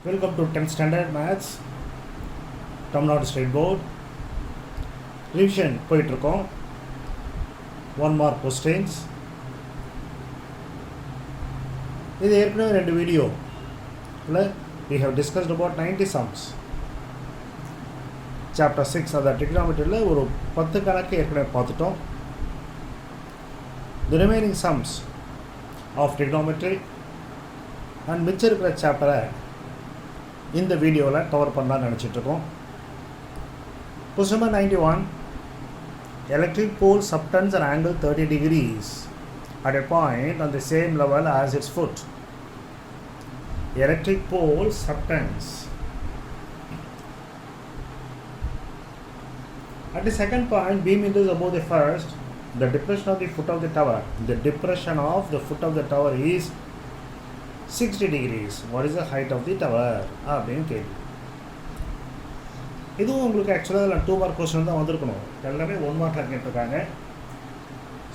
Welcome to 10th Standard Maths, Tamilnadu State Board. Revision போயிட்டுருக்கோம். 1 mark questions. இது ஏற்கனவே 2 video இல்லை we have discussed about 90 sums. Chapter 6 அந்த trigonometryல ஒரு 10 கணக்கு ஏற்கனவே பார்த்துட்டோம். The remaining sums of trigonometry and மிச்சம் இருக்கிற சாப்டரை இந்த வீடியோவில் கவர் பண்ணலாம்னு நினச்சிட்ருக்கோம். Question number 91. Electric pole subtends an angle 30 degrees at a point on the same level as its foot. Electric pole subtends. At the second point, beam is above the first. The depression of the foot of the tower. The depression of the foot of the tower is 60 degrees. What is the height of the tower? அப்படின்னு கேள்வி. இதுவும் உங்களுக்கு ஆக்சுவலாக அதில் 2 mark question தான் வந்திருக்கணும். எல்லாமே 1 மார்க்காக கேட்டிருக்காங்க.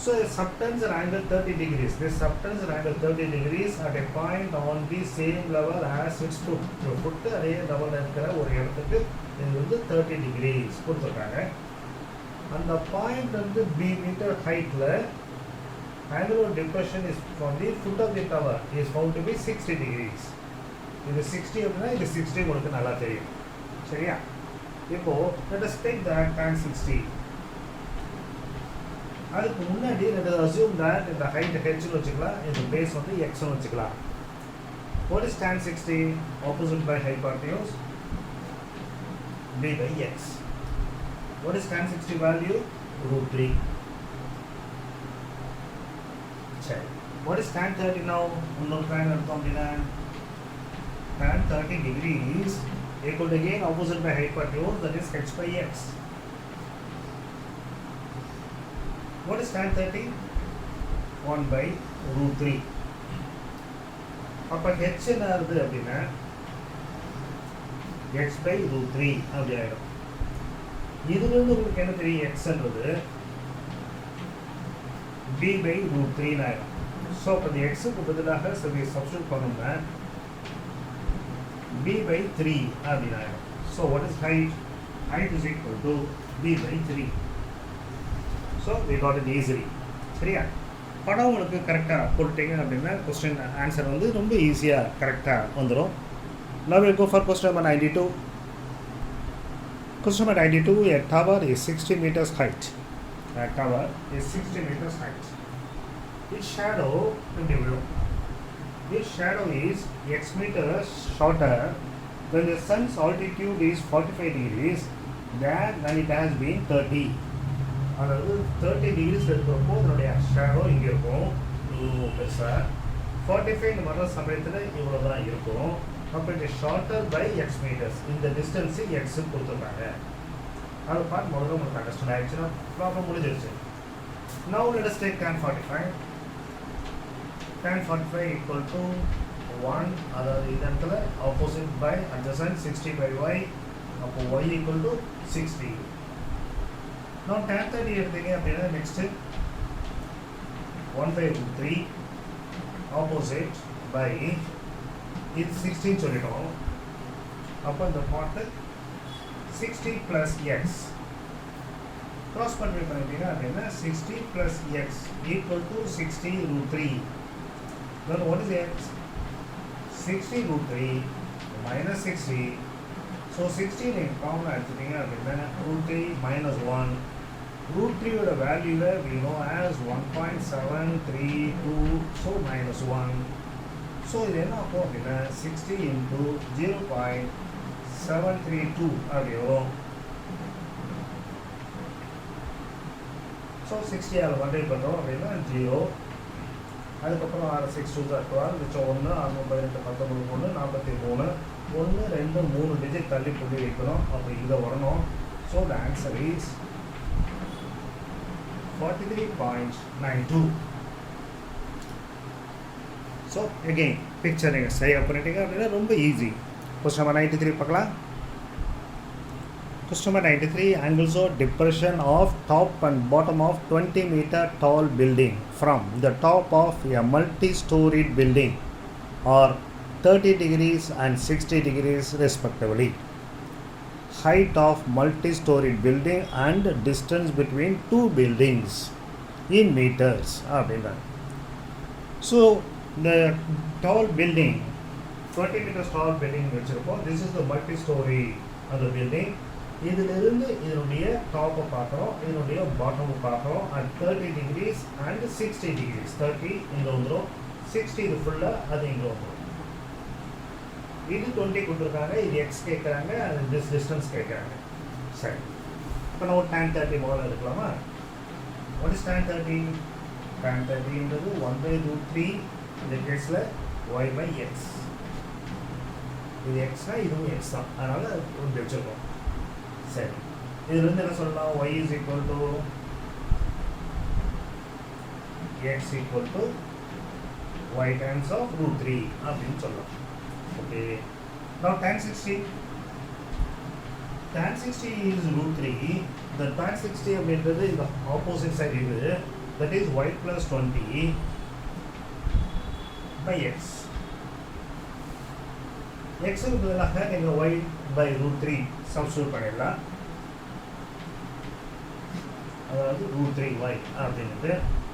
So subtends an angle 30 degrees. This subtends an angle 30 degrees at a point on the same level as its foot. ஒரு ஃபுட்டு அதே லெவலில் இருக்கிற ஒரு இடத்துக்கு இது வந்து 30 degrees கொடுத்துருக்காங்க. அந்த பாயிண்ட் வந்து b மீட்டர் ஹைட்டில் angular depression is from the foot of the tower is found to be 60 degrees. இது 60 அப்படின்னா இது 60 உங்களுக்கு நல்லா தெரியும். சரியா? இப்போ let us take that tan 60. அதுக்கு முன்னாடி let us assume that இந்த height h னு வச்சுக்கலாம், இந்த base வந்து x னு வச்சுக்கலாம். What is tan 60? Opposite by hypotenuse b by x. What is tan 60 value? √3. சரி. What is tan 30 now? இன்னொரு tan எடுத்தோம் அப்படின்னா tan 30 degrees equal to again opposite by hypotenuse, that is h by x. What is tan 30? 1 by √3. அப்போ h என்ன ஆகுது அப்படின்னா x by √3 அப்படி ஆகிடும். இதுலேருந்து உங்களுக்கு என்ன தெரியும்? xன்றது b by √3 ஆகிடும். ஸோ அப்போ இந்த எக்ஸுக்கு பதிலாக சரி சப்ஸ்டியூட் பண்ணோம்னா b by 3 அப்படின்னு ஆகிடும். So what is height? Height is equal to b by 3. ஸோ we got it easily. சரியா? படம் உங்களுக்கு கரெக்டாக போட்டுட்டீங்க அப்படின்னா கொஸ்டின் ஆன்சர் வந்து ரொம்ப ஈஸியாக கரெக்டாக வந்துடும். Now we'll go for question number 92. Question number 92, a tower is 60 meters height. A tower is 60 meters height. Its shadow, its shadow is x meters shorter when the sun's altitude is 45 degrees than when it has been 30. அதாவது 30 degrees இருக்கிறப்போ அதனுடைய shadow இங்கே இருக்கும் பெருசாக. 45 வர சமயத்தில் இவ்வளோ தான் இருக்கும். அப்போ இது ஷார்ட்டர் பை எக்ஸ் மீட்டர்ஸ். இந்த டிஸ்டன்ஸு எக்ஸுன்னு கொடுத்துருக்காங்க. அதை பார்த்து முதல்ல உங்களுக்கு அண்டர்ஸ்டாண்ட் ஆகிடுச்சுன்னா ப்ராப்ளம் முடிஞ்சிருச்சு. Now let us take tan 45. tan 45 equal to 1, அதாவது இந்த இடத்துல opposite by adjacent 60 by y. அப்போ y equal to 60. now tan 30 எடுத்தீங்க அப்படின்னா நெக்ஸ்ட்டு 1 by √3 ஆப்போசிட் பை இது 16 சொல்லிட்டோம். அப்போ இந்த பார்ட்டு 60 plus x க்ராஸ் பண்ணி பண்ணிட்டீங்க அப்படின்னா 60 plus x equal to 60 √3. then what is x? 60 √3 minus 60. so 60 நீங்கள் காமனாக எடுத்துட்டீங்க அப்படின்னா √3 minus 1. √3 ஓட வேல்யூவில் we know as 1.732, so minus 1. So இது என்ன ஆகும் அப்படின்னா 60 into 0.732 அப்படி வரும். ஸோ 60 அதில் மல்டிப்ளை பண்ணுறோம் அப்படின்னா 0. அதுக்கப்புறம் 6 6 2 12 மிச்சம் 1 6 18 19 3 43 1 2 3 டிஜிட் தள்ளி புள்ளி வைக்கணும். அப்போ இங்கே வரணும். So the answer is 43.92. So again picture நீங்கள் சரியாக பண்ணிட்டீங்க அப்படின்னா ரொம்ப ஈஸி. கொஸ்டின் நம்பர் 93 பார்க்கலாம். Question number 93, angles of depression of top and bottom of 20 meter tall building from the top of a multi-storied building are 30 degrees and 60 degrees respectively. Height of multi-storied building and distance between two buildings in meters. So the tall building, 20 meters tall building, this is the multi-story of the building. இதிலிருந்து இதனுடைய டாப்பை பார்க்குறோம், இதனுடைய பாட்டமை பார்க்குறோம் at 30 degrees and 60 degrees. 30 இங்கே வந்துடும், 60 இது ஃபுல்லாக அது இங்கே வந்துடும். இது 20 கொடுத்துருக்காங்க, இது எக்ஸ் கேட்குறாங்க, அது டிஸ்டன்ஸ் கேட்குறாங்க. சரி, இப்போ நம்ம tan 30 முதல்ல எடுக்கலாமா? What is tan 30? tan 30ன்றது 1/√3 இந்த கேஸில் y/x. இது எக்ஸ்னா இதுவும் எக்ஸ் தான், அதனால் ஒன்று வச்சுருக்கோம். சரி, இதுலேருந்து என்ன சொல்லலாம்? y is equal to x equal to y times of √3 அப்படின்னு சொல்லலாம். Okay, now tan 60 is √3. the tan 60 அப்படின்றது இந்த ஆப்போசிட் சைடு இது, that is y plus 20 by x. எக்ஸுக்கு பதிலாக நீங்கள் y/√3 சப்ஸ்டியூட் பண்ணிடலாம், அதாவது √3y அப்படின்ட்டு.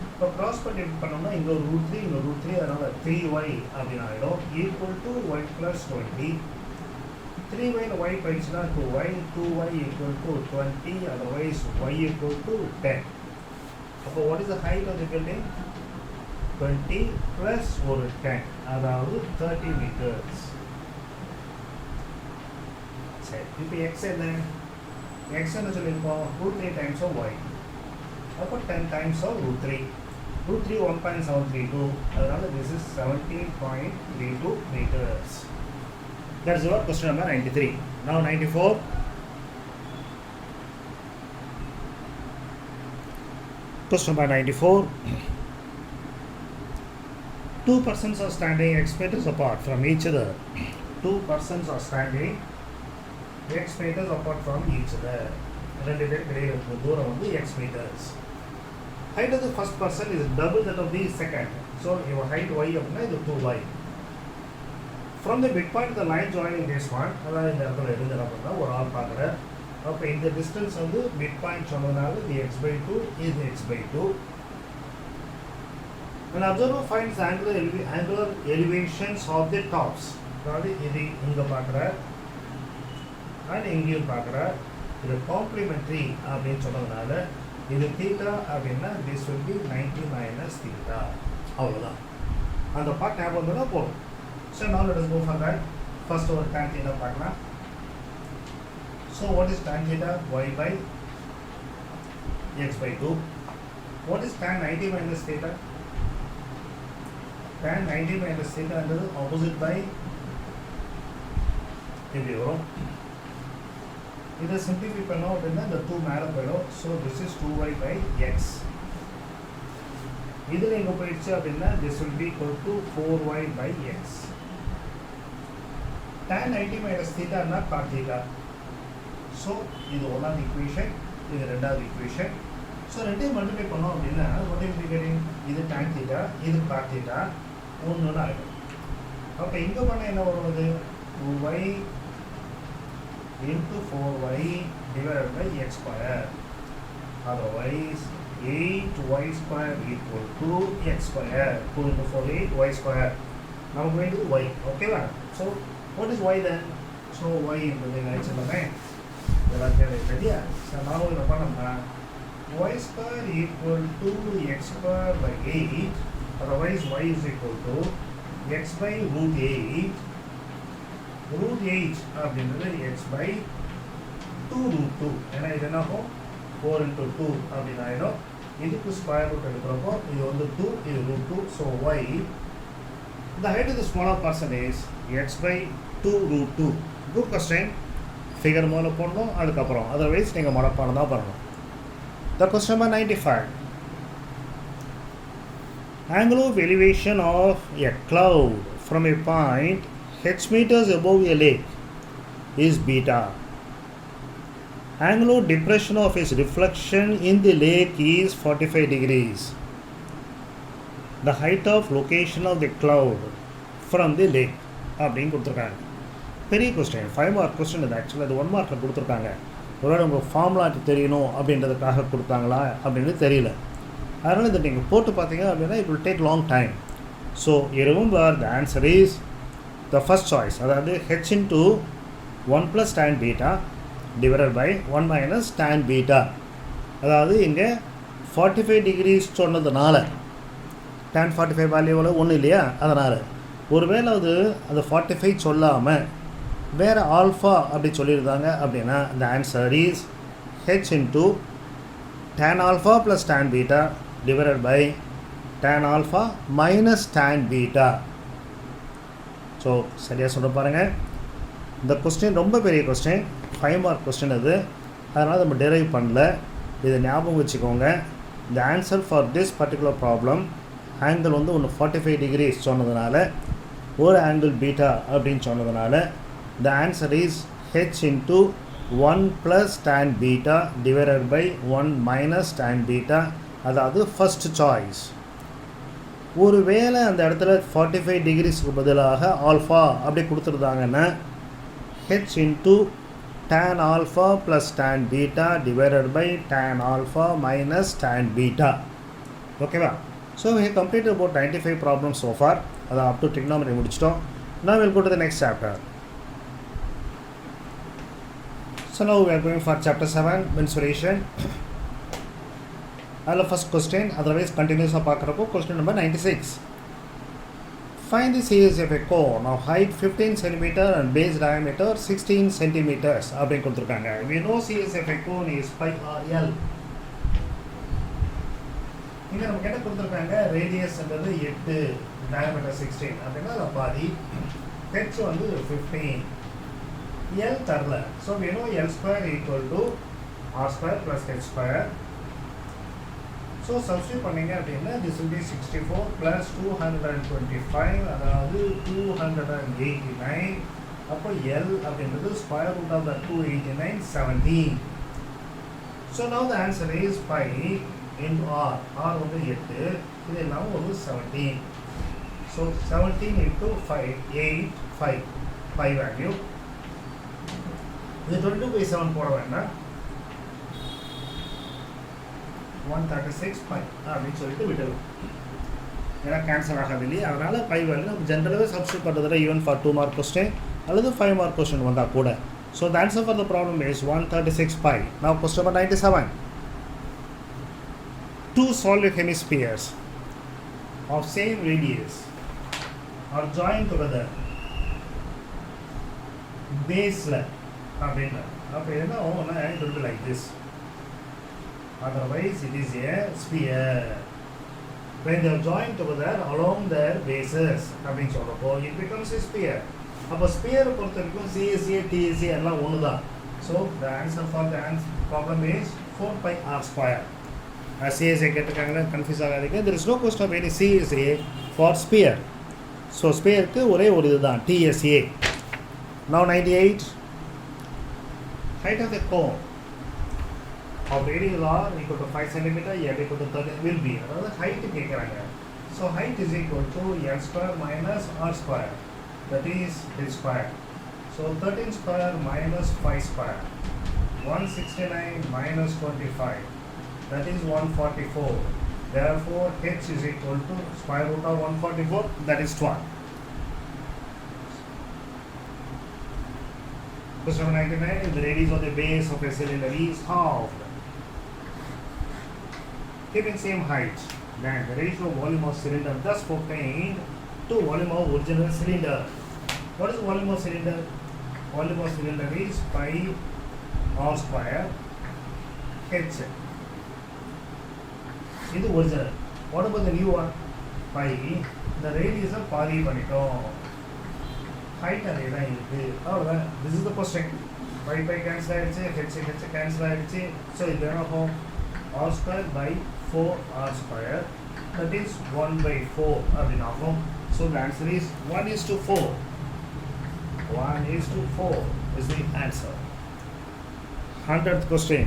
இப்போ க்ராஸ் பண்ணி பண்ணோம்னா இங்கே ஒரு √3 இங்கே √3, அதனால் 3y அப்படின்னு ஆகிடும், equal to y plus 20. 3y y போயிடுச்சுன்னா 2y, 2y equal to 20, otherwise y equal to 10. அப்போ what is the height of the building? 20 plus ஒரு 10, அதாவது 30 meters. சரி, இப்போ எக்ஸ் என்ன? எக்ஸ் என்ன சொல்லியிருக்கோம்? √3 times of y, அப்போ 10 times of √3. √3 1.732, அதனால this is 17.32 meters. That's your question number 93. Now 94. Question number 94. Two persons are standing X meters apart from each other. Two persons are standing X meters apart from each other. ரெண்டு பேருக்கு இடையில இருக்கிற தூரம் வந்து X meters. Height of the first person is double that of the second. So your height y அப்படின்னா இது 2y. From the midpoint the line joining this one, அதாவது இந்த இடத்துல இருந்து என்ன பண்ணால் ஒரு ஆள் பார்க்குறேன். அப்போ இந்த டிஸ்டன்ஸ் வந்து midpoint சொன்னதுனால இது x/2 is x/2. An observer finds angular elevations of the tops. அதாவது இது இங்கே பார்க்குறார் அண்ட் இங்கேயும் பார்க்குறார். இது காம்ப்ளிமெண்ட்ரி அப்படின்னு சொன்னதுனால இது தீட்டா அப்படின்னா this will be 90 minus theta. அவ்வளோதான், அந்த பார்ட் ஞாபகம் வந்ததுன்னா போதும். So now let us go for that. First ஒரு tan theta பார்க்கலாம். So what is tan theta? y/x/2. What is tan 90 minus theta? Tan 90 minus theta என்றது opposite by இப்படி வரும். இதை சிம்பிளிஃபை பண்ணோம் அப்படின்னா இந்த 2 மேலே போயிடும். So this is 2y/x. இதில் எங்கே போயிடுச்சு அப்படின்னா this will be equal to 4y/x. tan 90 minus theta னா cot theta. ஸோ இது ஒன்றாவது ஈக்குவேஷன், இது ரெண்டாவது ஈக்குவேஷன். ஸோ ரெண்டையும் மல்டிப்ளை பண்ணோம் அப்படின்னா what is getting? இது tan theta, இது cot theta, ஒன்றுன்னு ஆகிடும். அப்போ இங்கே பண்ண என்ன வருவது? 2y into 4y divided by x square. Otherwise 8y square equal to x square. 2 into 4 8 y square. Now going to y. Okay va? So what is y then? So y என்பது என்ன சொல்லுங்க? எல்லாத்தையும் ரெடியா? So now என்ன பண்ணோம்னா y square equal to x square by 8. Otherwise y is equal to x by √8. √8 அப்படின்றது x by 2√2. ஏன்னா இது என்ன ஆகும்? 4 into 2 அப்படின்னு ஆகிடும். இதுக்கு ஸ்கொயர் ரூட் எடுக்கிறப்போ இது வந்து 2, இது √2. So y, the height of the smaller person is x by 2√2. Good question. Figure மூல போடணும், அதுக்கப்புறம் அதர்வைஸ் நீங்கள் மனப்பாடம் தான் பண்ணணும். The question number 95. Angle of elevation of a cloud from a point h meters above a lake is beta. Angle of depression of its reflection in the lake is 45 degrees. The height of location of the cloud from the lake அப்படின்னு கொடுத்துருக்காங்க. பெரிய question, 5 mark question இது. ஆக்சுவலாக அது 1 மார்க்கில் கொடுத்துருக்காங்க. ஒருவேளை உங்களுக்கு ஃபார்முலாட்டு தெரியணும் அப்படின்றதுக்காக கொடுத்தாங்களா அப்படின்னு தெரியல. அதனால் இதை நீங்கள் போட்டு பார்த்தீங்க அப்படின்னா it will take long time. So you remember the answer is the first choice, அதாவது h into 1 plus tan beta divided by 1 minus tan beta. அதாவது இங்கே 45 degrees சொன்னதுனால tan 45 வேல்யூ ஒன்றும் இல்லையா, அதனால் ஒருவேளை அது 45 சொல்லாமல் வேறு ஆல்ஃபா அப்படி சொல்லியிருந்தாங்க அப்படின்னா the answer is h into tan alpha plus tan beta divided by tan alpha minus tan beta. So சரியாக சொல்ல பாருங்கள். இந்த கொஸ்டின் ரொம்ப பெரிய கொஸ்டின், 5 மார்க் கொஸ்டின் அது. அதனால் நம்ம டெரைவ் பண்ணல, இதை ஞாபகம் வச்சுக்கோங்க. இந்த answer for this particular problem angle வந்து ஒன்று 45 degrees சொன்னதுனால, ஒரு ஆங்கிள் பீட்டா அப்படின்னு சொன்னதுனால the answer is h into 1 plus tan beta divided by 1 minus tan beta, அதாவது ஃபஸ்ட் சாய்ஸ். ஒரு வேளை அந்த இடத்துல 45 degreesக்கு பதிலாக ஆல்ஃபா அப்படி கொடுத்துருந்தாங்கன்னா h into tan alpha plus tan beta divided by tan alpha minus tan beta. ஓகேவா? So we have completed about 95 problems so far. அதை up to trigonometry முடிச்சிட்டோம். Now we'll go to the next chapter. So now we are going for chapter 7, mensuration. அதில் first question, otherwise continuous பார்க்குறப்போ question number 96. Find the series of a cone of height 15 cm and base diameter 16 cm அப்படின்னு கொடுத்துருக்காங்க. We know series of a cone is pi r l. இங்கே நமக்கு என்ன கொடுத்துருக்காங்க, ரேடியஸ்ன்றது 8, diameter 16 அப்படின்னா அதை பாதி, h வந்து 15, L தரல. So we know L square equal to R square plus H square. So substitute பண்ணிங்க அப்படின்னா this will be 64 plus 225, அதாவது 289. அப்போ L அப்படின்றது square root of the 289, 17. So now the answer is pi into R. R வந்து 8, இது எல்லாம் ஒரு 17. So 17 into 5, 8, 5, pi value. இது 22/7 போட வேண்டாம், 136 pi அப்படின்னு சொல்லிட்டு விட்டுடும். ஏன்னா கேன்சல் ஆகாது இல்லையா, அதனால் பை வேல்யூ நம்ம ஜென்ரலாகவே சப்ஸ்டியூட் பண்ணுறதுல ஈவன் ஃபார் 2 மார்க் கொஸ்டின் அல்லது 5 மார்க் கொஸ்டின் வந்தால் கூட. So the answer for the problem is 136 pi. Now question number 97. Two solid hemispheres of same radius are joined together baseல அப்படின்னா அப்போ என்ன ஆகும்னா it will be like this, otherwise it is a sphere. When they are joined together along their bases அப்படின்னு சொல்கிறப்போ it becomes a sphere. அப்போ ஸ்பியரை பொறுத்த வரைக்கும் CSA TSA எல்லாம் ஒன்று தான். So the answer for the problem is 4 pi r square. CSA கேட்டிருக்காங்கன்னா confuse ஆகாதீங்க, there is no question of any CSA for sphere. So ஸ்பியருக்கு ஒரே ஒரு இதுதான் TSA. Now 98. Height of the cone of radius r equal to 5 cm, L equal to 30 will be, அதாவது height கேட்குறாங்க. So height is equal to L square minus R square, that is H square. So 13 square minus 5 square, 169 minus 25, that is 144. Therefore H is equal to square root of 144, that is 12. Question number 99. If the radius of the base of a cylinder is halved, keeping same height, then the ratio of volume of cylinder thus obtained to volume of original cylinder. What is the volume of cylinder? Volume of cylinder is pi r square h. This is original. What about the new one? Pi. The radius of பாதி பண்ணிட்டோம், height அதே தான் இருக்குது, அவ்வளோதான். This is the question. pi cancel ஆகிடுச்சு, h cancel ஆகிடுச்சு. So இது என்ன ஆகும், r square by 4r square, that is 1/4 அப்படின்னு ஆகும். So the answer is 1:4. 1:4 is the answer. 100th question.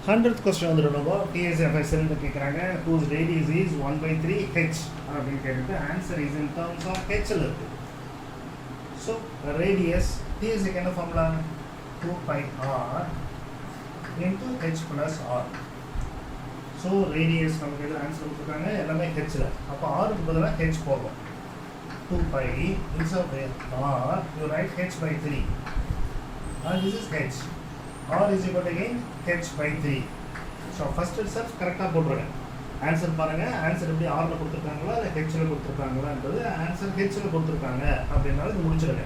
100th question வந்துடுறோம். TSFI cylinder கேட்குறாங்க, whose radius is 1/3 h அப்படின்னு கேட்டுட்டு answer is in terms of ஹெச்சில் இருக்குது. So radius T is என்ன formula 2 pi r into h plus r. So radius நமக்கு எது answer கொடுத்துருக்காங்க எல்லாமே h ல. அப்போ r க்கு பதிலா h போகும். 2 pi instead of r you write h by 3 and this is h. r is equal to again h by 3. So first itself கரெக்டாக போட்டுருங்க. ஆன்சர் பாருங்க, ஆன்சர் எப்படி r ல கொடுத்துருக்காங்களா இல்லை h ல கொடுத்துருக்காங்களான்றது ஆன்சர் h ல கொடுத்துருக்காங்க அப்படின்னாலும் இது முடிச்சிடுங்க.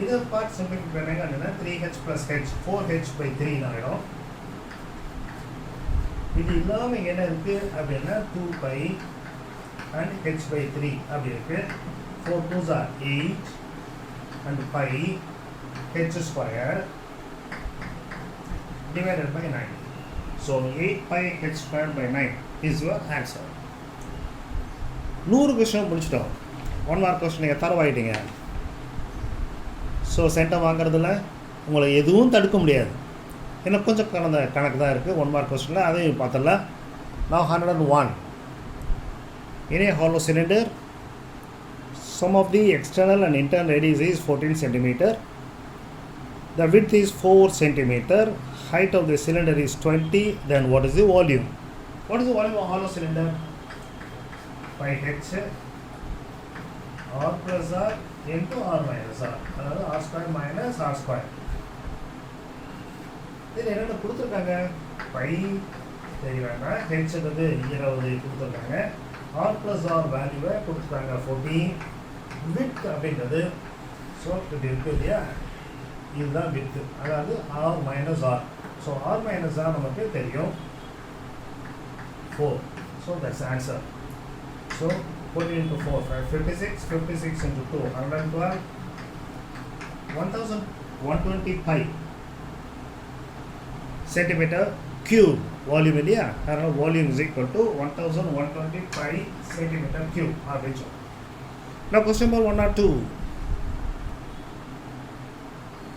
இதை பார்ட் சிம்பிளிஃபை பண்ணீங்க அப்படின்னா 3h plus h 4h by 3 ஆகிடும். இது இல்லாமல் இங்கே என்ன இருக்குது அப்படின்னா 2 pi and h by 3 அப்படி இருக்குது. 4 2s are 8 and pi h square divided by 9. So 8 pi h square by 9 is your answer. 100 question முடிச்சிட்டோம். 1 மார்க் கொஸ்டின் நீங்கள் தரவாயிட்டீங்க. ஸோ சென்டம் வாங்குறதுல உங்களை எதுவும் தடுக்க முடியாது. இன்னும் கொஞ்சம் கணக்கு தான் இருக்குது 1 மார்க் கொஸ்டினில், அதையும் பார்த்துடலாம். Now 101. In a hollow cylinder, sum of the external and internal radius is 14 cm. The width is 4 cm. Height of the cylinder is 20. Then what is the volume? What is the volume of a hollow cylinder? Pi h r plus r into r minus r. அதாவது r square minus r square. இதில் என்னென்ன கொடுத்துருக்காங்க? By தெரியலன்னா h வந்து 20 கொடுத்துருக்காங்க. r plus r வேல்யூவை கொடுத்துருக்காங்க 14. width அப்படின்றது ஸோ இப்படி இருக்குது இல்லையா, இதுதான் width, அதாவது r minus r. So r minus r நமக்கு தெரியும் 4. So that's answer. So 14 into 4, 56, 56 into 2, 112, 1125 centimeter cube volume இல்லையா, அதனால் volume is equal to 1125 centimeter cube அப்படின்னு சொல்லுவோம். Now question number 102.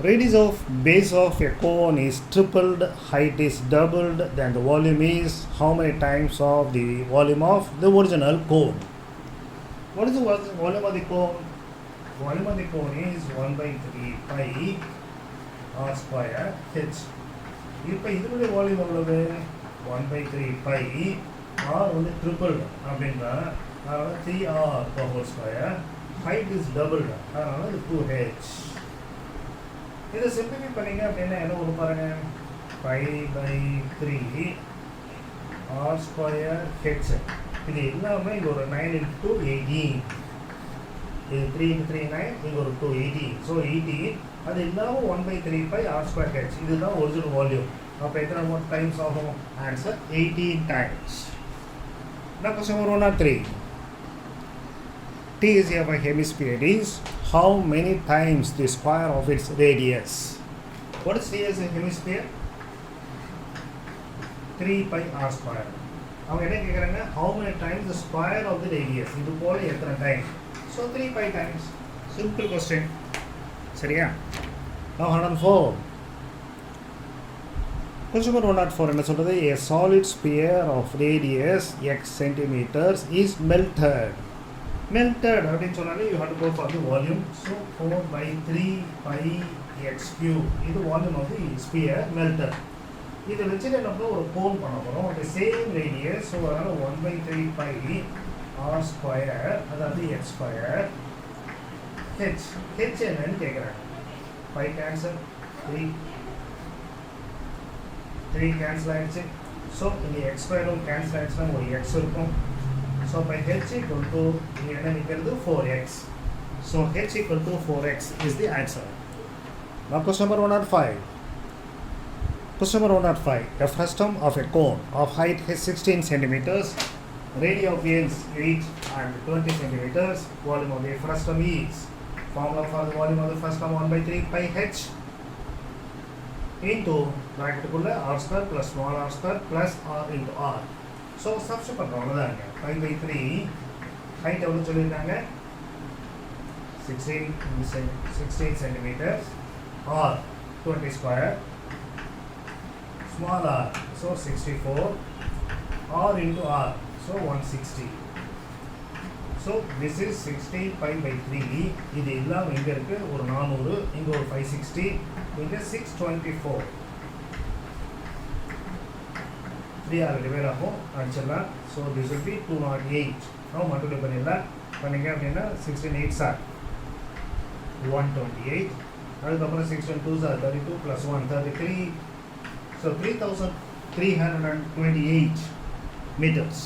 Radius of base of a cone is tripled, height is doubled, then the volume is how many times of the volume of the original cone? What is the volume of the cone? Volume of the cone is 1 by 3 pi r square h. இப்போ இதனுடைய volume எவ்வளவு? 1 by 3 pi r வந்து tripled அப்படின்னா அதனால 3r per whole square. Height is doubled அதனால இது 2h. இதை simplify பண்ணிங்க அப்படின்னா என்ன வரும் பாருங்க, 5 by 3 r square h. இது எல்லாமே இங்கே ஒரு 9 into 18. இது 3 into 3 9, இங்கே ஒரு 2 18. ஸோ 18 அது இல்லாமல் 1 by 3 pi r square h. இதுதான் ஒரிஜினல் வால்யூம். அப்போ எத்தனை டைம்ஸ் ஆகும்? Answer 18 times. Now question number 103. T is of a hemisphere is how many times the square of its radius? What is T as a hemisphere? 3 pi r square. அவங்க என்ன கேட்குறாங்க? How many times the square of the radius? இது போல எத்தனை time? So 3 pi times. Simple question. சரியா? Now 104. Question number 104 என்ன சொல்றது? A solid sphere of radius x centimeters is melted. Melted அப்படின்னு சொன்னாலே you have to go for the volume. So 4 by 3 pi x cube. இது volume of the sphere melted. இதை வச்சுட்டு நம்ம ஒரு கோன் பண்ண போகிறோம். the same radius. ஸோ அதனால் 1 by 3 pi r square அதாவது x square h. h என்னன்னு கேட்குறாங்க. 5 cancel 3 cancel ஆகிடுச்சு. ஸோ இந்த x ஸ்கொயரும் கேன்சல் ஆகிடுச்சுன்னா ஒரு x இருக்கும். ஸோ இப்போ h equal to இங்கே என்ன நிற்கிறது 4x. So h equal to 4x is the answer. Now question number 105. Question number 105. A frustum of a cone of height 16 centimeters, radius of ends 8 and 20 centimeters. Volume of the frustum is, formula for the volume of the frustum 1 by 3 pi h into bracket குள்ள r square plus small r square plus r into r. So substitute பண்ணுறோம் அவ்வளோதாங்க. 5 by 3 height எவ்வளோ சொல்லியிருக்காங்க? 16 centimeters or 20 square, small r, so 64, r into r, so 160. So this is 16 pi by 3. இது இல்லாமல் இங்கே இருக்குது ஒரு 400, இங்கே ஒரு 560, இங்கே 624. 3 ஆல் டிவைட் ஆகும் அடிச்சிடலாம். So this will be 208. Multiply பண்ணிடலாம். பண்ணிங்க அப்படின்னா 16 8s are 128. அதுக்கப்புறம் 16 2s are 32 plus 1 33. So 3328 meters.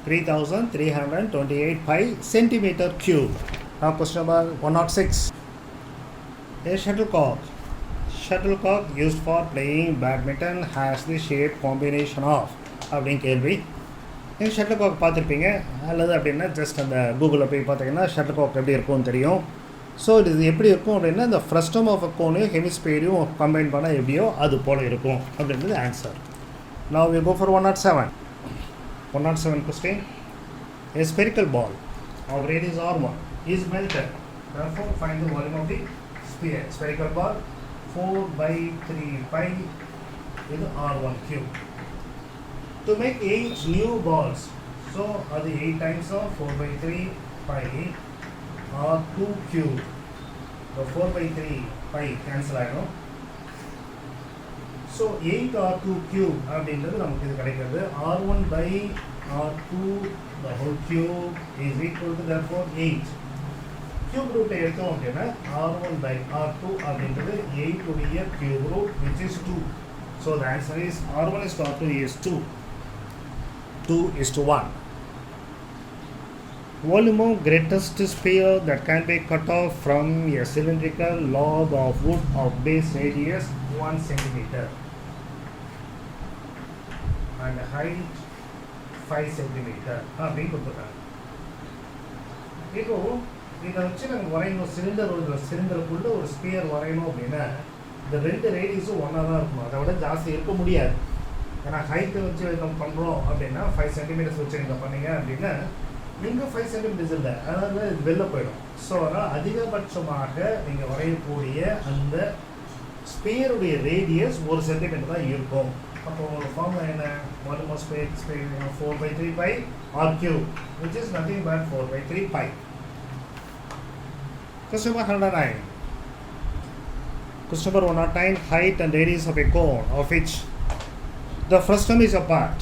3328 pi centimeter cube. Now question number 106. A shuttlecock. Shuttlecock used for playing badminton has the shape combination of அப்படின்னு கேள்வி. நீங்கள் shuttlecock பார்த்துருப்பீங்க அல்லது அப்படின்னா ஜஸ்ட் அந்த கூகுளில் போய் பார்த்தீங்கன்னா ஷட்டில்காக் எப்படி இருக்கும்னு தெரியும். ஸோ இது எப்படி இருக்கும் அப்படின்னா இந்த ஃப்ரஸ்டம் ஆஃப் அ கோனையும் ஹெமிஸ்பியரையும் கம்பைன் பண்ணால் எப்படியோ அது போல் இருக்கும் அப்படின்றது answer. Now we go for 107. 107 question. A spherical ball of radius r1 is melted. Therefore, find the volume of the sphere. Spherical ball 4 by 3 pi with r1 cube. To make 8 new balls, so the 8 times of 4 by 3 pi r2 cube. The 4 by 3 pi cancel ஆகிடும். So 8 r2 cube அப்படின்றது நமக்கு இது கிடைக்கிறது. r1 by r2 the whole cube is equal to therefore 8. cube root எடுத்தோம் அப்படின்னா r1 by r2 அப்படின்றது 8 உடைய cube root which is 2. So the answer is r1 is to r2 is 2. 2 is to 1. Volume of greatest sphere that can be cut off from a cylindrical log of wood of base radius 1 centimeter and height 5 centimeter. அப்படின்னு கொடுத்துருக்காங்க. இப்போ இதை வச்சு நாங்கள் வரையணும். சிலிண்டருக்குள்ள ஒரு sphere வரையணும் அப்படின்னா இந்த ரெண்டு ரேடியஸும் ஒன்றா தான் இருக்கணும். அதை விட ஜாஸ்தி இருக்க முடியாது. ஏன்னா ஹைட்டை வச்சு நம்ம பண்ணுறோம் அப்படின்னா 5 சென்டிமீட்டர்ஸ் வச்சு நீங்கள் பண்ணீங்க அப்படின்னா இங்கே 5 சென்டிமீட்டர்ஸ் இல்லை, அதாவது இது வெளில போயிடும். ஸோ அதனால் அதிகபட்சமாக நீங்கள் வரையக்கூடிய அந்த ஸ்பியருடைய ரேடியஸ் 1 சென்டிமீட்டர் தான் இருக்கும். அப்போ ஒரு ஃபார்முலா என்ன? Volume of sphere 4 by 3 pi r cube which is nothing but 4 by 3 pi. Question number 109. Question number 109. Height and radius of a cone of which the frustum is apart.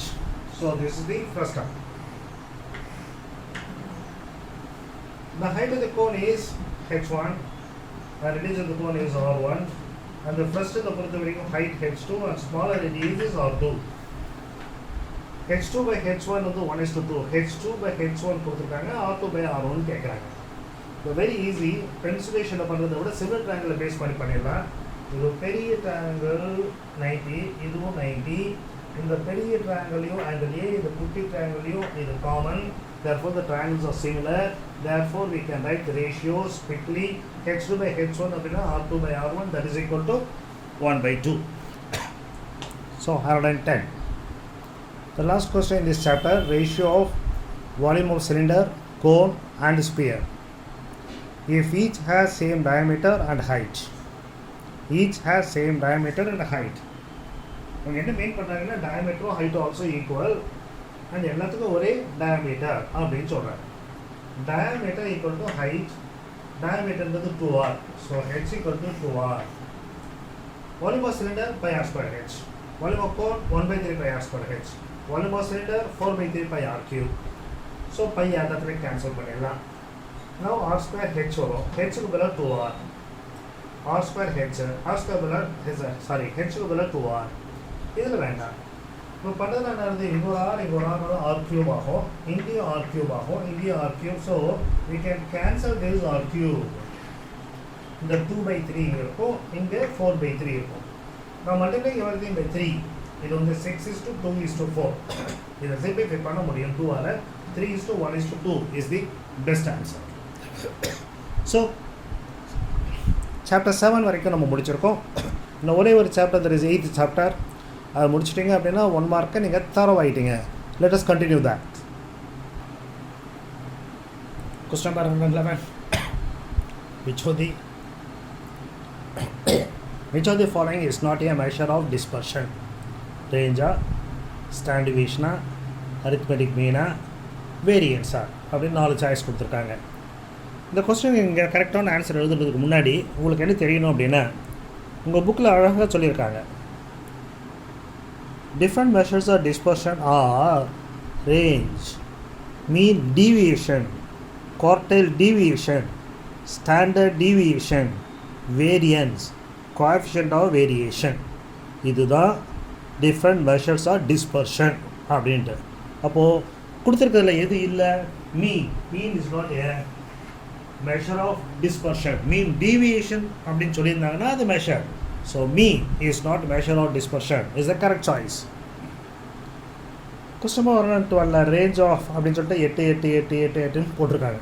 So this is the frustum. The height of the cone is h1 and radius of the cone is r1 and the frustum of the height h2 and smaller radius is r2. h2 by h1 வந்து 1:2. h2 by h1 கொடுத்துருக்காங்க, r2 by r1 கேட்குறாங்க. இப்போ very easy. பென்சிலேஷனில் பண்ணுறதை விட similar ட்ரையாங்கிளை base பண்ணிடலாம். இது பெரிய triangle 90, இதுவும் 90. இந்த பெரிய ட்ரையாங்கிளையும் ஆங்கிள் ஏ, இந்த குட்டி ட்ரையாங்கிளையும் இது common. Therefore the triangles are similar. Therefore we can write the ratios quickly. h2 by h1 அப்படின்னா r2 by r1 that is equal to 1/2. So 110. The last question in this chapter, ratio of volume of cylinder, cone and sphere. If each has same diameter and height. Each has same diameter and height. அவங்க என்ன main பண்ணுறாங்கன்னா டயமீட்டரும் ஹைட்டும் also equal and எல்லாத்துக்கும் ஒரே diameter அப்படின்னு சொல்கிறாங்க. Diameter equal to height. டயமீட்டர்ன்றது 2r. So h equal to 2r. Volume of cylinder pi r square h. Volume of cone 1/3 pi r square h. Volume of cylinder 4/3 pi r cube. So pi எல்லாத்துலேயே cancel பண்ணிடலாம். Now r square h வரும். h க்கு பதிலா 2r. r square h. r square பதிலா h க்கு பதிலா 2r. இதில் வேண்டாம். இப்போ பண்ணுறது என்ன இருக்குது? இங்கே ஒரு r இங்கே ஒரு r cube ஆகும். இங்கேயும் r cube ஆகும். இங்கேயும் r cube. So we can cancel this r cube. இந்த 2/3 இங்கே இருக்கும், இங்கே 4/3 இருக்கும். நான் மல்டிப்ளை everything by 3. இது வந்து 6:2:4. இதை சிம்பிளிஃபை பண்ண முடியும். 2ஆல் 3:1:2 is the best answer. So chapter 7 வரைக்கும் நம்ம முடிச்சிருக்கோம். இன்னும் ஒரே ஒரு chapter, that is 8th chapter. அதை முடிச்சிட்டிங்க அப்படின்னா 1 மார்க்கை நீங்கள் தரவாயிட்டீங்க. Let us continue that. Question number 111. Which of the following is not a measure of dispersion? Range, standard deviation, arithmetic mean, வேரியன்ஸா அப்படின்னு 4 சாய்ஸ் கொடுத்துருக்காங்க. இந்த கொஸ்டின் இங்கே கரெக்டான ஆன்சர் எழுதுறதுக்கு முன்னாடி உங்களுக்கு என்ன தெரியணும் அப்படின்னா, உங்கள் புக்கில் அழகாக சொல்லியிருக்காங்க, different measures of dispersion or range, mean deviation, quartile deviation, standard deviation, variance, coefficient of variation. இதுதான் டிஃப்ரெண்ட் மெஷர்ஸ் ஆர் டிஸ்பர்ஷன் அப்படின்ட்டு. அப்போது கொடுத்துருக்கிறதுல எது இல்லை? Mean is not a measure of dispersion. mean deviation அப்படின்னு சொல்லியிருந்தாங்கன்னா அது measure. So mean is not measure of dispersion is the correct choice. Question number 112 range of அப்படின்னு சொல்லிட்டு 8 8 8 8 8 போட்டிருக்காங்க.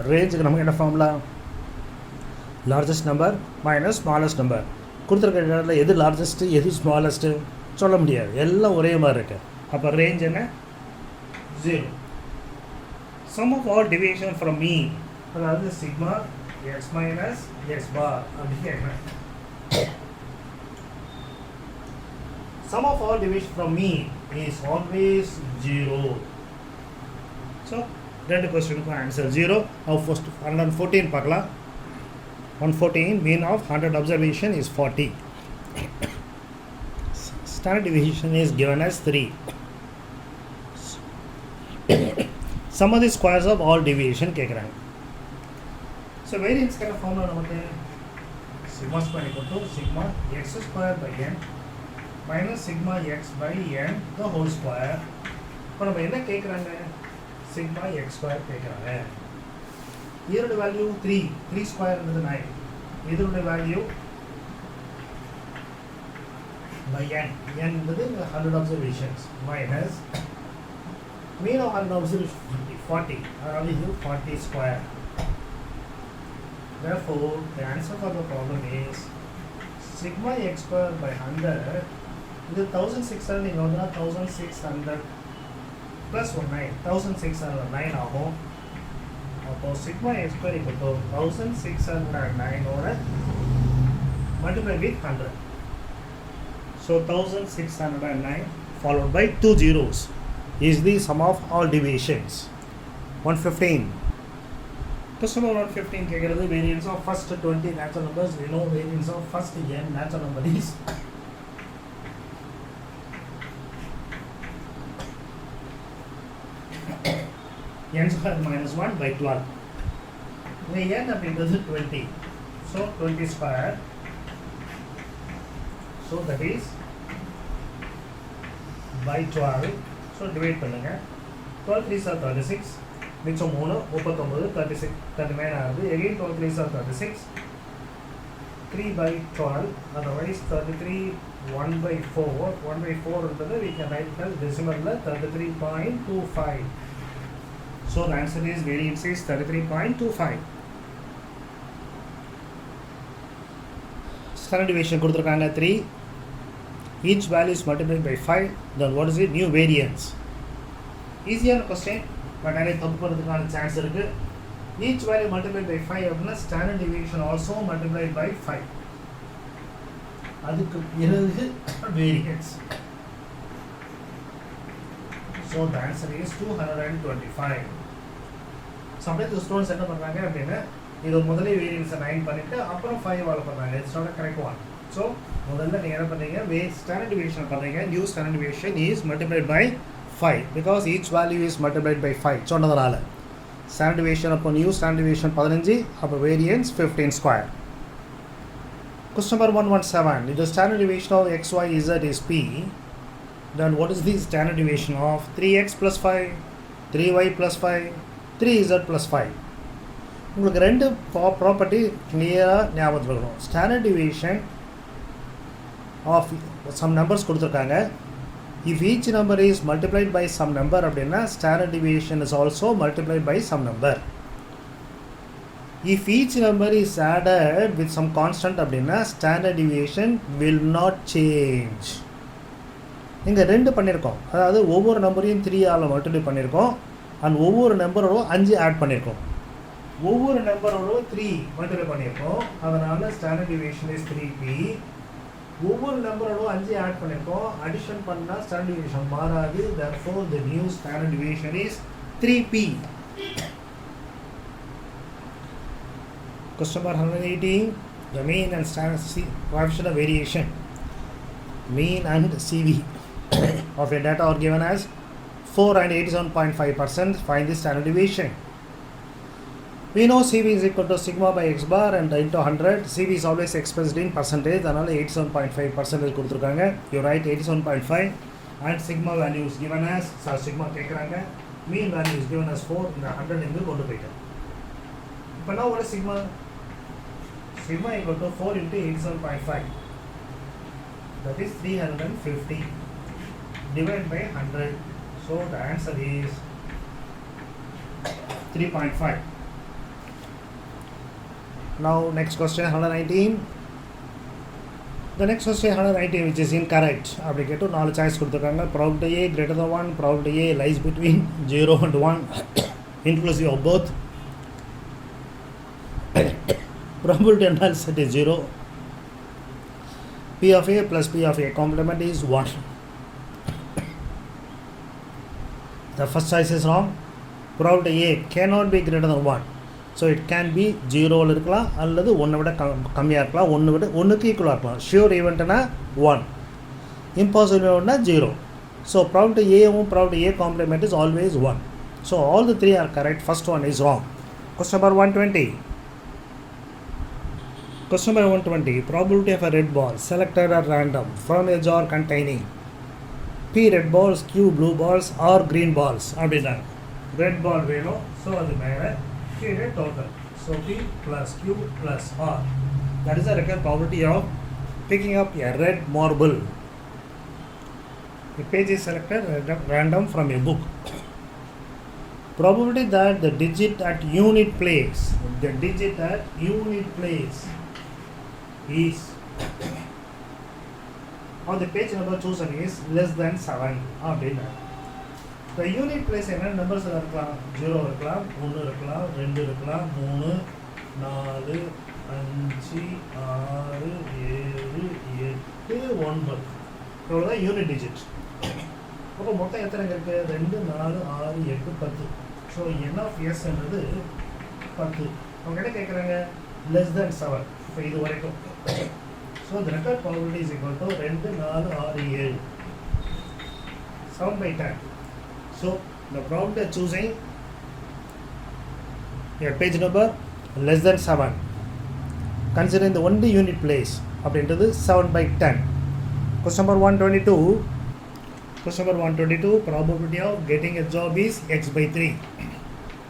ரேஞ்சுக்கு நமக்கு என்ன formula? Largest number minus smallest number. கொடுத்துருக்க இடத்துல எது லார்ஜஸ்ட்டு எது ஸ்மாலஸ்ட்டு சொல்ல முடியாது, எல்லாம் ஒரே மாதிரி இருக்கு. அப்போ ரேஞ்ச் என்ன? 0. sum of all deviation from mean, அதாவது சிக்மா எக்ஸ் மைனஸ் எக்ஸ் பார் அப்படின்னு கேட்குறேன். sum of all deviation from mean is always 0. So ரெண்டு கொஸ்டினுக்கும் ஆன்சர் 0. ஃபர்ஸ்ட் 114 பார்க்கலாம். 114 mean of 100 observation is 40. Standard deviation is given as 3. sum of the squares of all deviation கேட்குறாங்க. So variance kind of formula நமக்கு sigma square equal to sigma x square by n minus sigma x by n the whole square. இப்போ நம்ம என்ன கேட்குறாங்க? sigma x square கேட்குறாங்க. இதோட value 3 square இருந்தது 9. இதோட வேல்யூ by n என்பது 100 observations minus mean of 100 observations 40, அதாவது இது 40 square. Therefore, the answer for the problem is sigma x square by 100. இது 1600 இங்கே வந்து 1600 plus 9 1609 ஆகும். அப்போ sigma x square equal to 1609 ஓட multiply with 100. So 1609 followed by 2 zeros is the sum of all deviations. 115. Question number 115 கேட்குறது variance of first 20 natural numbers. We know variance of first n natural number is n square minus 1 by 12. இந்த n அப்படின்றது 20. So 20 square. So that is by 12. So divide பண்ணுங்க. 12 3s are 36. மிச்சம் 3 39 36 39 ஆகுது. again 12 3s are 36. 3 by 12 otherwise 33 1 by 4 1 by 4 இருந்தது we can write as decimal 33.25. so the answer is variance is 33.25. standard deviation கொடுத்திருக்காங்க 3. each value is multiplied by 5. then what is it? new variance. easier question but நிறைய தப்பு பண்ணுறதுக்கான chance இருக்குது. Each value multiplied by 5 அப்படின்னா standard deviation also multiplied by 5. அதுக்கு பிறகு variance. So the answer is 225. So அப்படியே students என்ன பண்ணுறாங்க அப்படின்னா இது முதலே வேரியன்ஸை 9 பண்ணிவிட்டு அப்புறம் 5 வாழ பண்ணுறாங்க. It's not correct one. So முதல்ல நீங்கள் என்ன பண்ணுறீங்க? ஸ்டாண்டர்ட் டிவியேஷன் பண்ணுறீங்க. New standard deviation is multiplied by 5 because each value is multiplied by 5 சொன்னதனால standard deviation அப்போ new standard deviation 15 அப்போ variance 15 square. question number 117 if the standard deviation of x y z is p then what is the standard deviation of 3x plus 5 3y plus 5 3z plus 5. உங்களுக்கு ரெண்டு property கிளியராக ஞாபகத்தில் இருக்கணும். Standard deviation of some numbers கொடுத்துருக்காங்க. if each number is multiplied by some number அப்படின்னா standard deviation is also multiplied by some number. if each number is added with some constant அப்படின்னா standard deviation will not change. இங்கே ரெண்டு பண்ணியிருக்கோம், அதாவது ஒவ்வொரு நம்பரையும் 3 all multiply பண்ணியிருக்கோம் and ஒவ்வொரு நம்பரோட 5 ஆட் பண்ணியிருக்கோம். ஒவ்வொரு நம்பரோட 3 மல்டிப்ளை பண்ணியிருக்கோம், அதனால் ஸ்டாண்டர்ட் டிவியேஷன் இஸ் 3p. ஒவ்வொரு நம்பரோட 5 ஆட் பண்ணியிருக்கோம், அடிஷன் பண்ணால் ஸ்டாண்டர்ட் டிவியேஷன் மாறாது. therefore the new standard deviation is 3p. Question number 118. The mean and standard coefficient of variation, mean and CV of a data are given as 4 and 87.5%. Find the standard deviation. We know CV is equal to sigma by x bar and into 100. CV is always expressed in percentage. அதனால 87.5% கொடுத்துருக்காங்க. You write 87.5 and sigma value is given as sigma கேட்குறாங்க. Mean value is given as 4. இந்த 100 இங்கு கொண்டு போயிட்டேன். இப்போ now what is sigma? Sigma equal to 4 into 87.5. That is 350 divided by 100. So the answer is 3.5. Now next question 119. The next question 119 which is incorrect. அப்படி கேட்டு 4 choice கொடுத்துருக்காங்க. Probability A greater than 1, probability A lies between 0 and 1 inclusive of both. Probability null set is 0. P of A plus P of A complement is 1. The first choice is wrong. Probability A cannot be greater than 1. So it can be 0 இருக்கலாம் அல்லது 1 விட கம்மியாக இருக்கலாம், 1க்கு ஈக்குவலாக இருக்கலாம். Sure ஈவெண்ட்னா 1, impossible ஈவெண்ட்னா 0. So probability A and probability A complement is always 1. So all the three are correct. First one is wrong. Question number 120. Question number 120. Probability of a red ball selected at random from a jar containing P red balls, Q blue balls or green balls. அப்படின்னா red ball வேணும். So அது மேலே கீழே total. So P plus Q plus R. That is the required probability of picking up a red marble. The page is selected at random from a book. Probability that the digit at unit place is on the page number chosen is less than 7 அப்படின்னா the unit place என்ன numbers இருக்கலாம், 0 இருக்கலாம், 1 இருக்கலாம், 2 இருக்கலாம், 3, 4, 5, 6, 7, 8, 9 இவ்வளோதான் unit digit. அப்போ மொத்தம் எத்தனை இருக்குது? 2, 4, 6, 8, 10. ஸோ என் ஆஃப் எஸ் என்றது 10. அவங்க என்ன கேட்குறாங்க? Less than 7. இப்போ இது வரைக்கும். So the required probability is equal to 2, 4, 6, 7. 7 by 10. So the probability of choosing a page number less than 7, considering the only unit place, அப்படின்றது 7 by 10. Question number 122. Question number 122. Probability of getting a job is x by 3.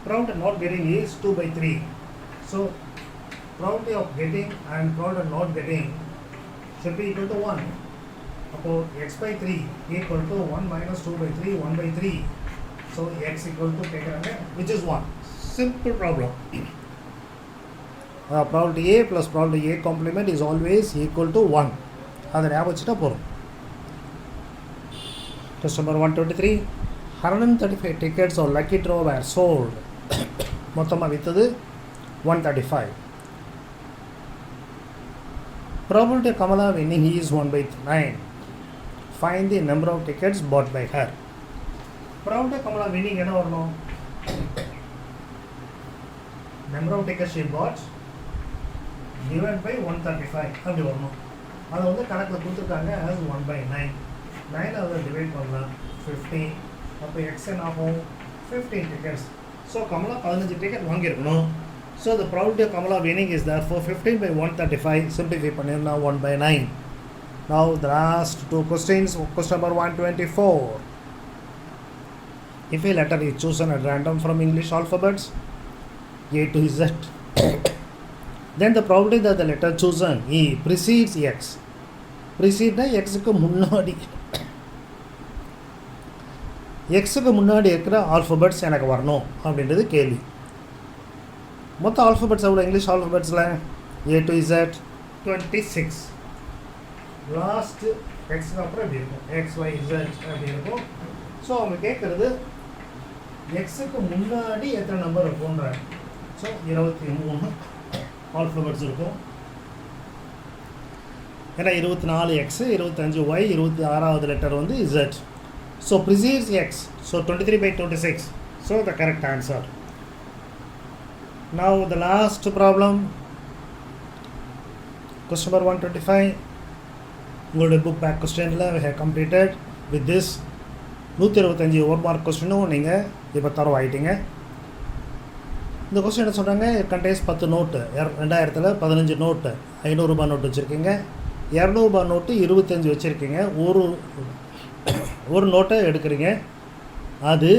Probability of not getting is 2 by 3. So probability of getting and probability of not getting should be equal to 1. அப்போ x by 3 equal to 1 minus 2 by 3, 1 by 3. So x equal to கேட்குறாங்க which is 1. Simple problem. Probability A plus probability A complement is always equal to 1. அதை ஞாபகம் வச்சுட்டா போகிறோம். Question number 123. 135 tickets or lucky draw were sold. மொத்தமாக விற்றது 135. Probability of Kamala winning is 1 by 9. Find the number of tickets bought by her. Probability of Kamala winning என்ன வரணும்? Number of tickets she bought divided by 135 அப்படி வரணும். அதை வந்து கணக்கில் கொடுத்துருக்காங்க as 1 by 9. 9 அதை டிவைட் பண்ணலாம் 15. அப்போ எக்ஸ் என்ன ஆகும்? 15 tickets. ஸோ கமலா 15 டிக்கெட் வாங்கியிருக்கணும். So the probability of Kamala winning is therefore 15 by 135. Simplify பண்ணிடலாம் 1 by 9. Now the last two questions. Question number 124. If a letter is chosen at random from English alphabets A to Z, then the probability that the letter chosen E precedes X. Precede Xக்கு முன்னாடி Xக்கு முன்னாடி இருக்கிற alphabets எனக்கு வரணும் அப்படின்றது கேள்வி. மொத்த alphabets எவ்வளோ English ஆல்ஃபபெட்ஸில்? A to Z 26. லாஸ்ட்டு எக்ஸுக்கு அப்புறம் எப்படி இருக்கும்? XYZ அப்படி இருக்கும். ஸோ அவங்க கேட்குறது எக்ஸுக்கு முன்னாடி எத்தனை நம்பர் இருக்கும்ன்றாங்க. ஸோ 23 ஆல்ஃபபெட்ஸ் இருக்கும். ஏன்னா 24 X, 25 Y, 26வது லெட்டர் வந்து Z. So precedes X. So 23 by 26. So the correct answer. Now the last problem, question number 125. உங்களுடைய புக் பேக் கொஸ்டினில் we have completed with this 125 1 mark கொஸ்டினும் நீங்கள் இப்போ தரவாயிட்டீங்க. இந்த கொஸ்டின் என்ன சொல்கிறாங்க, கண்டேஸ் 10 நோட்டு, 2000 15 நோட்டு, 500 ரூபாய் நோட்டு வச்சுருக்கீங்க, 200 ரூபாய் நோட்டு 25 வச்சுருக்கீங்க. ஒரு நோட்டை எடுக்கிறீங்க, அது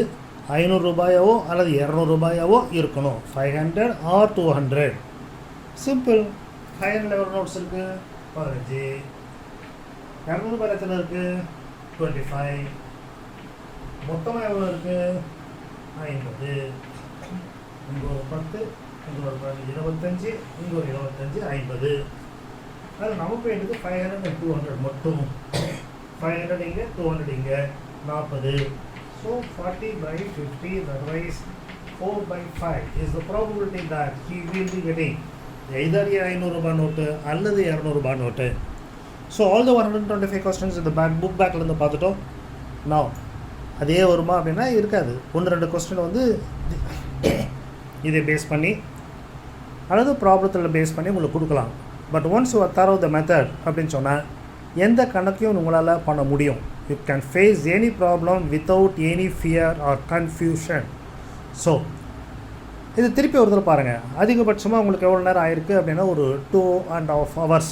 500 ரூபாயாவோ அல்லது 200 ரூபாயாவோ இருக்கணும். 500 or 200. சிம்பிள். 500 எவ்வளோ நோட்ஸ் இருக்குது? 15. 200 ரூபாய் எத்தனை இருக்குது? 25. மொத்தமாக எவ்வளோ இருக்குது? 50. இங்கே ஒரு 10, இங்கே ஒரு 25, இங்கே ஒரு 25, 50. அது நமக்கு வேண்டியது 500 and 200 மட்டும். 500 இங்கே, 200 இங்கே, 40. So 40 by 50, that is 4 by 5 is the probability that he will be getting either 500 ரூபாய் நோட்டு அல்லது 200 ரூபாய் note. So all the 125 questions இந்த புக் பேக்லேருந்து பார்த்துட்டோம். நான் அதே வருமா அப்படின்னா இருக்காது. 1-2 கொஸ்டின் வந்து இதை பேஸ் பண்ணி அல்லது ப்ராப்ளத்தில் பேஸ் பண்ணி உங்களுக்கு கொடுக்கலாம். பட் ஒன்ஸ் யூ ஆர் தரோ த மெத்தட் அப்படின்னு சொன்னால் எந்த கணக்கையும் உங்களால் பண்ண முடியும். You can face any problem without any fear or confusion. So இது திருப்பி ஒரு தடவை பாருங்கள். அதிகபட்சமாக உங்களுக்கு எவ்வளோ நேரம் ஆயிருக்கு அப்படின்னா ஒரு 2.5 hours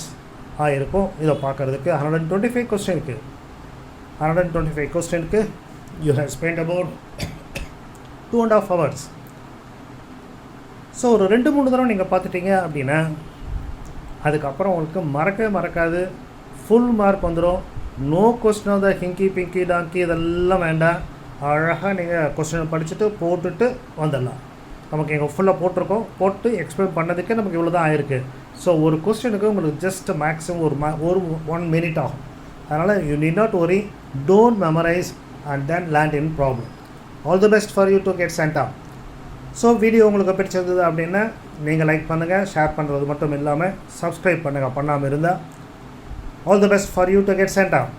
ஆகிருக்கும் இதை பார்க்குறதுக்கு. 125 கொஸ்டினுக்கு 125 கொஸ்டினுக்கு you have spent about 2.5 hours. So ஒரு 2-3 தடவை நீங்கள் பார்த்துட்டீங்க அப்படின்னா அதுக்கப்புறம் உங்களுக்கு மறக்காது, ஃபுல் மார்க் வந்துடும். No question of the hinky pinky donkey இதெல்லாம் வேண்டாம். அழகாக நீங்கள் கொஸ்டினை படிச்சுட்டு போட்டுட்டு வந்துடலாம். நமக்கு எங்கள் ஃபுல்லாக போட்டிருக்கோம், போட்டு எக்ஸ்பிளைன் பண்ணதுக்கு நமக்கு இவ்வளோ தான் ஆயிருக்கு. ஸோ ஒரு கொஸ்டினுக்கு உங்களுக்கு ஜஸ்ட் மேக்ஸிமம் ஒரு 1 minute ஆகும். அதனால் you need not worry, don't memorize and then land in problem. All the best for you to get send off. So video உங்களுக்கு பிடிச்சிருந்தது அப்படின்னா நீங்கள் லைக் பண்ணுங்கள், ஷேர் பண்ணுறது மட்டும் இல்லாமல் சப்ஸ்கிரைப் பண்ணுங்கள் பண்ணாமல் இருந்தால். All the best for you to get send of.